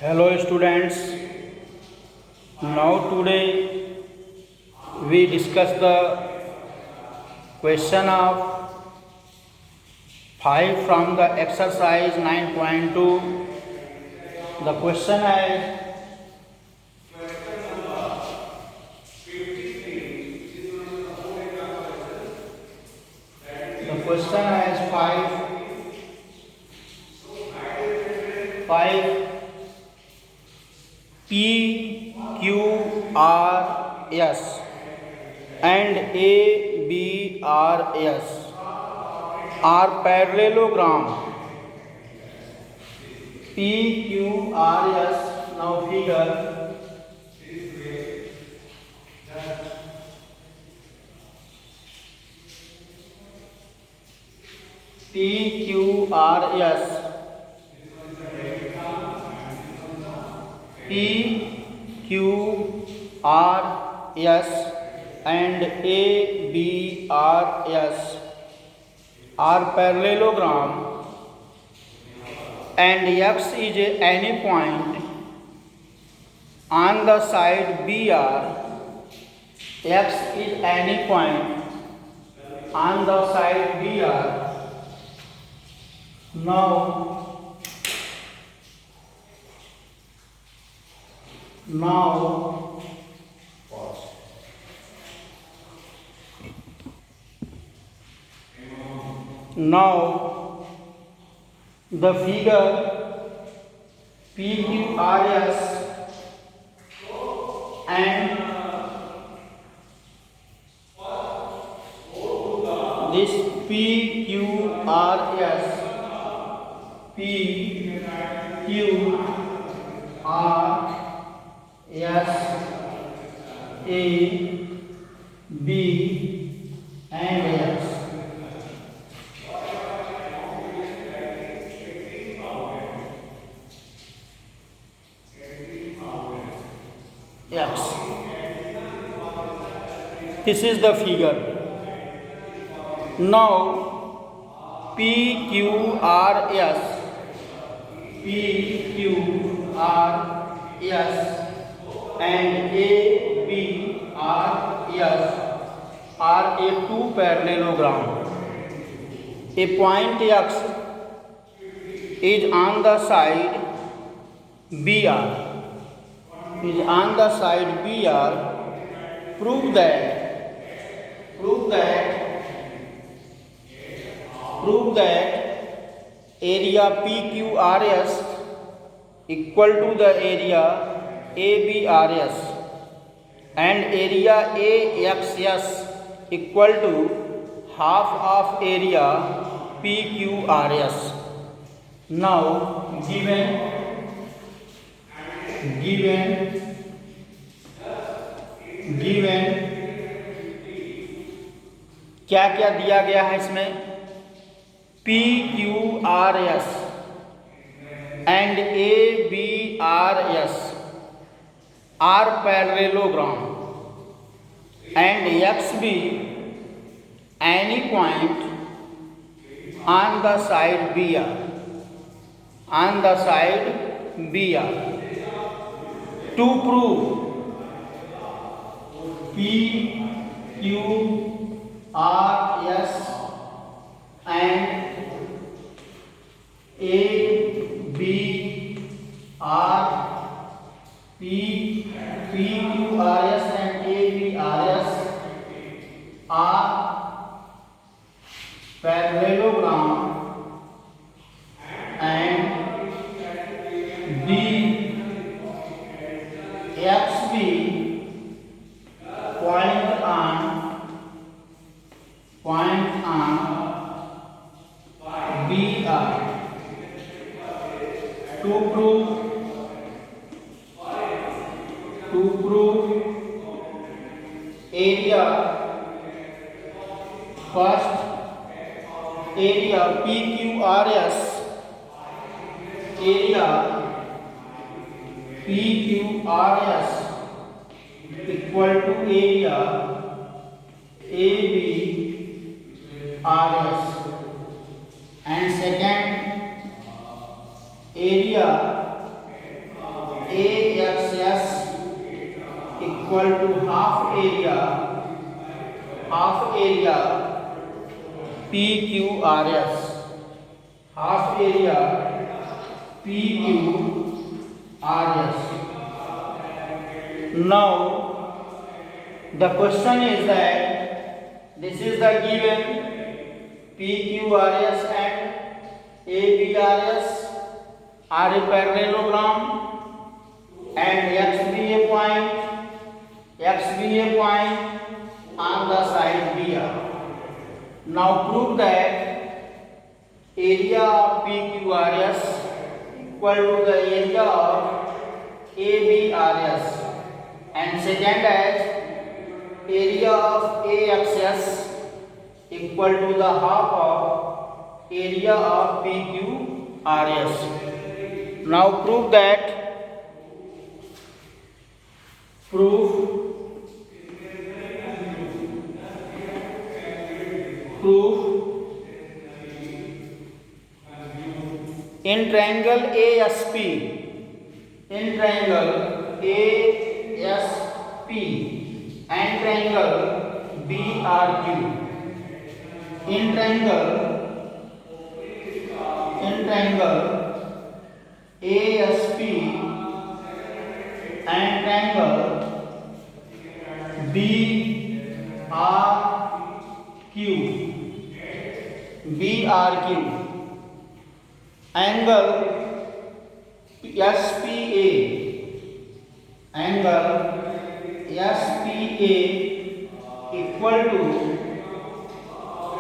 Hello students. Now today we discuss the question of 5 from the exercise 9.2. The question is five P Q R S and A B R S are parallelogram. P Q R S, now figure P Q R S, P Q R S and A B R S are parallelogram, and X is any point on the side BR. X is any point on the side BR. Now the figure PQRS and this PQRS, A, B and X. X. This is the figure. Now PQRS and ABRS are a two parallelogram. A point X is on the side BR. Prove that area PQRS equal to the area ABRS and area AXS equal to half of area PQRS. Now given क्या क्या दिया गया है इसमें? PQRS and ABRS are parallelogram, and XB any point on the side BR. To prove PQRS and PQRS and ABRS are parallelogram, and XB point on BR. To prove area, first area PQRS equal to area ABRS, and second area AXS equal to half area PQRS, half area PQRS. Now the question is that this is the given PQRS and ABRS are a parallelogram and XBA point on the side BR. Now prove that area of PQRS equal to the area of ABRS, and second as area of AXS equal to the half of area of PQRS. Now prove that in triangle ASP and triangle BRQ, in triangle ASP and triangle BRQ, angle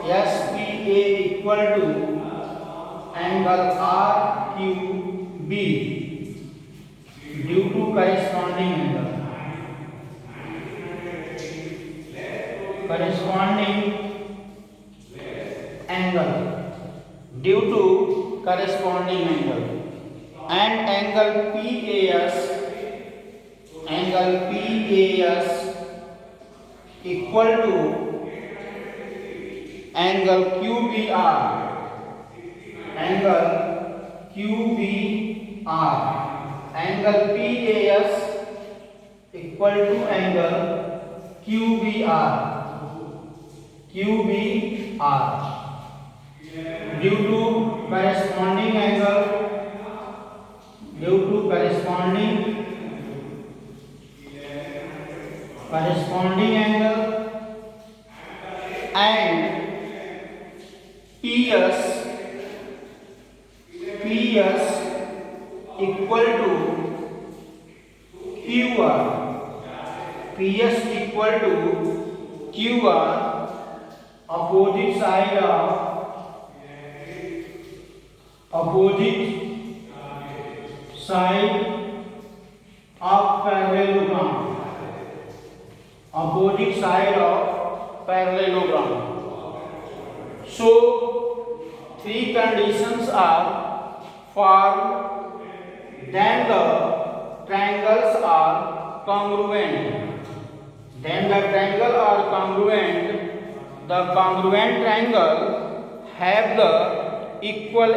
SPA equal to angle RQB due to corresponding angle due to corresponding angle, and angle PAS equal to angle QBR angle PAS equal to angle QBR due to corresponding angle and PS equal to QR, opposite side of parallelogram. So three conditions are formed, then the triangles are congruent. The congruent triangle have the equal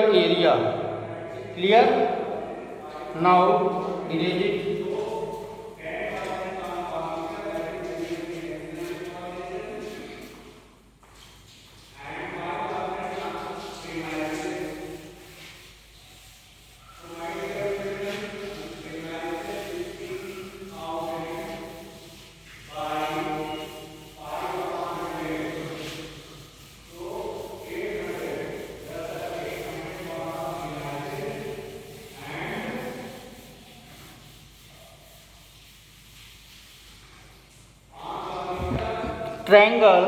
area. Clear? Now erase it. Triangle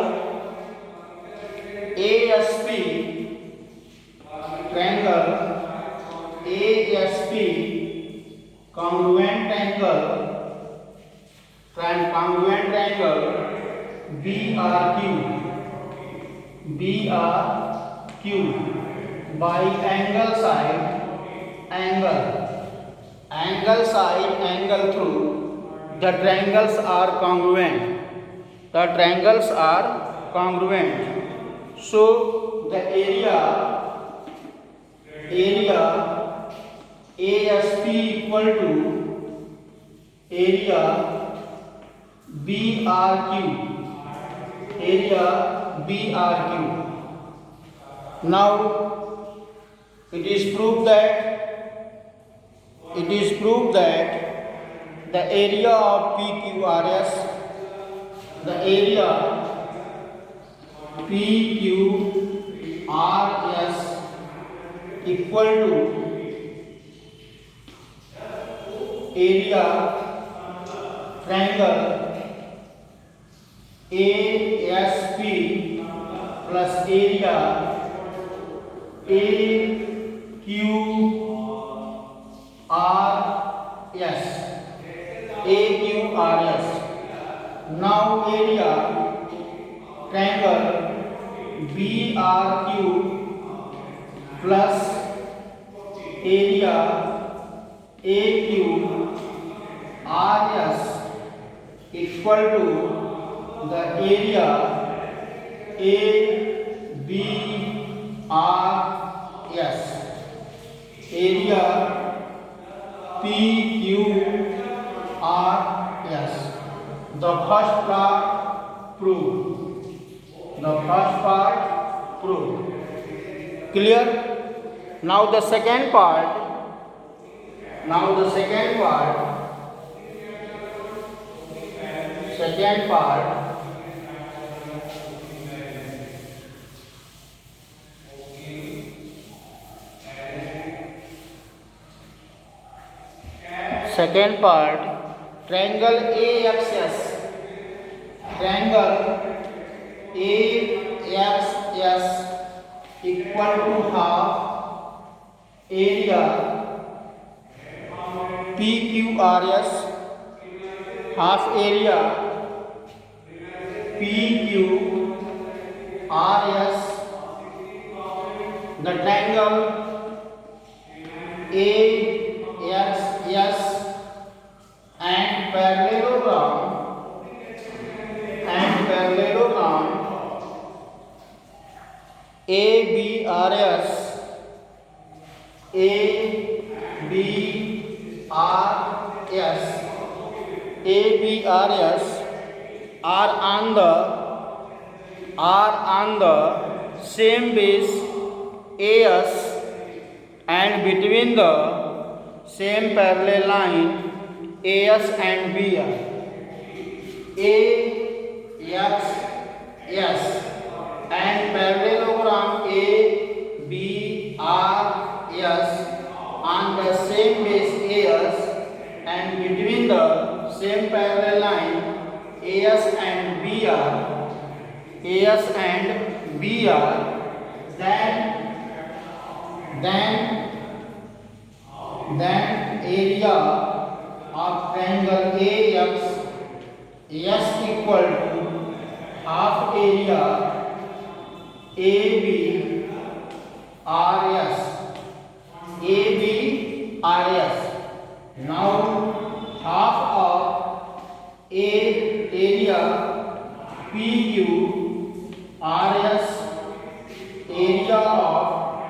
ASP congruent triangle BRQ by angle side through the triangles are congruent. So the area ASP equal to area BRQ. Now it is proved that the area of PQRS equal to area triangle ASP plus area AQRS. Now area triangle BRQ plus area AQRS equal to the area ABRS. PQRS. The first part proved. Clear? Now the second part. Second part, triangle AXS equal to half area PQRS, half area PQRS. The triangle AXS and parallelogram ABRS are on the same base AS and between the same parallel line AS and BR. AXS and parallelogram ABRS on the same base AS and between the same parallel line AS and BR. Then area of triangle AXS equal to half area ABRS. Now half of area PQRS, area of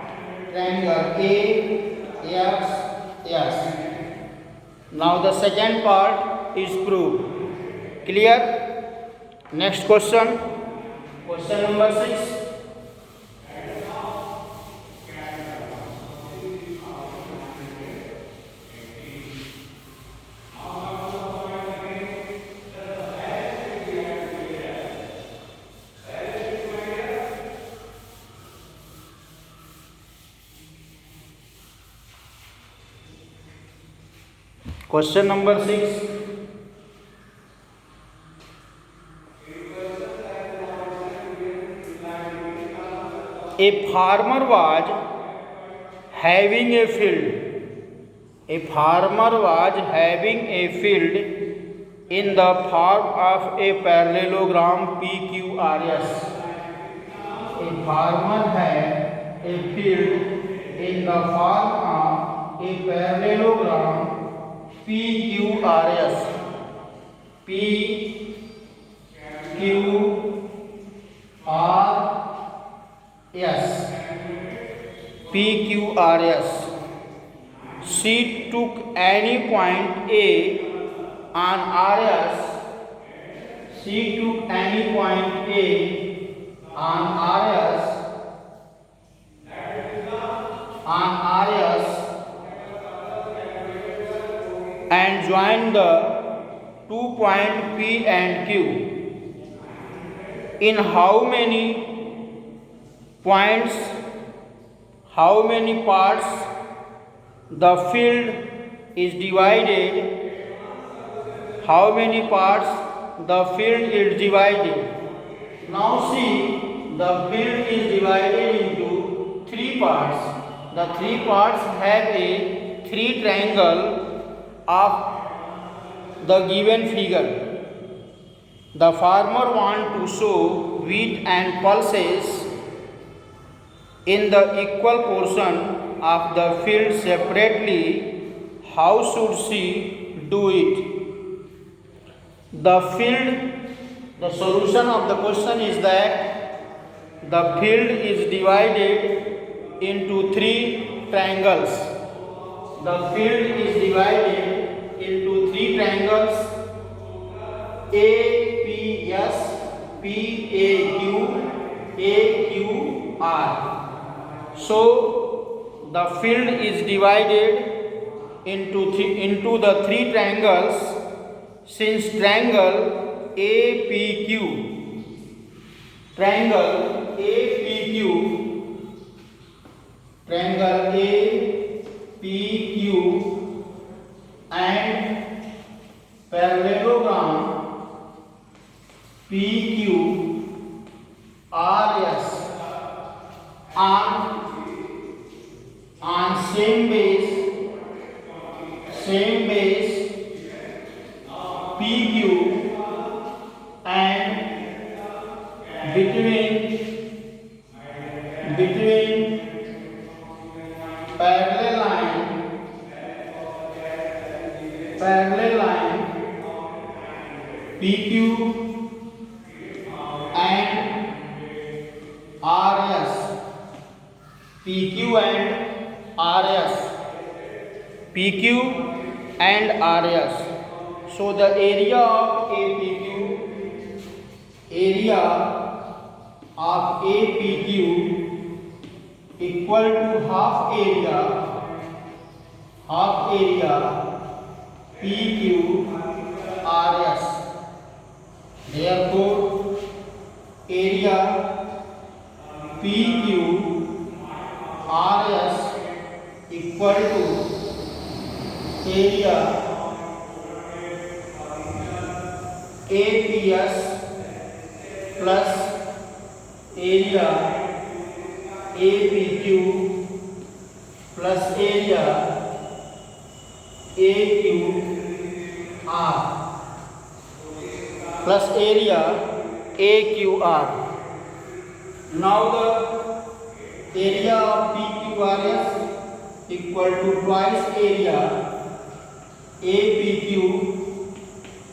triangle AXS. Now the second part is proved. Clear? Next question. Question number 6. Question number 6. A farmer was having a field. In the form of a parallelogram PQRS. A farmer had a field in the form of a parallelogram PQRS. S. PQRS. She took any point A on RS. She took any point A on RS and joined the 2 point P and Q. In how many points, how many parts the field is divided? How many parts the field is divided? Now see, the field is divided into 3 parts. The 3 parts have a 3 triangle of the given figure. The farmer wants to sow wheat and pulses in the equal portion of the field separately. How should she do it? The solution of the question is that the field is divided into 3 triangles. The field is divided into 3 triangles: APS, PAQ, AQR. So the field is divided into the 3 triangles. Since triangle APQ and parallelogram PQRS on same base PQ and between parallel line PQ and RS. PQ and RS. So the area of APQ equal to half area PQRS. Therefore, area PQRS equal to area APS plus area APQ plus area AQR plus area AQR. Now the area of PQRS equal to twice area APQ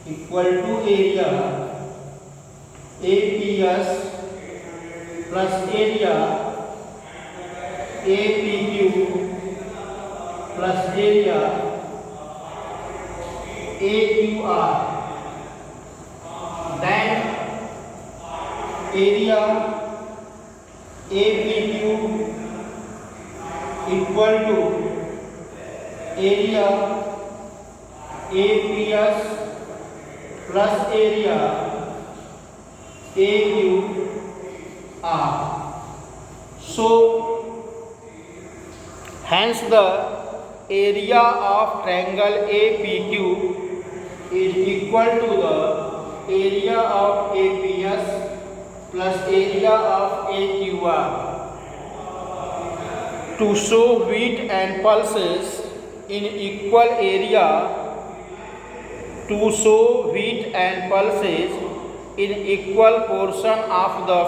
equal to area APS plus area APQ plus area AQR. Then area APQ equal to area APS plus area AQR. So hence the area of triangle APQ is equal to the area of APS plus area of AQR. To sow wheat and pulses in equal area, to sow wheat and pulses in equal portion of the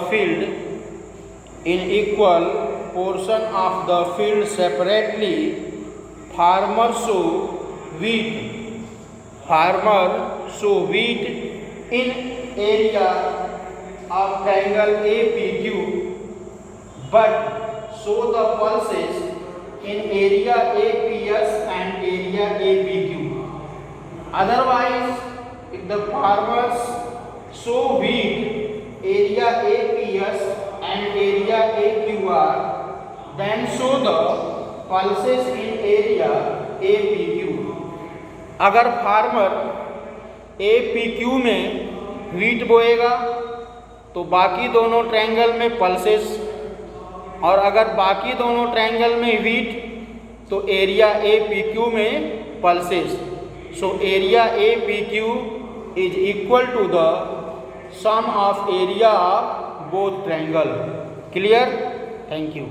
field, separately, farmer sow wheat in area of triangle APQ. but show the pulses in area APS and area APQ. Otherwise, if the farmers sow wheat area APS and area AQR, then show the pulses in area APQ. अगर farmer APQ में wheat बोएगा तो बाकी दोनों triangle में pulses, और अगर बाकी दोनों ट्रायंगल में व्हीट तो एरिया APQ में pulses. So area APQ is equal to the sum of area of both triangle. Clear? Thank you.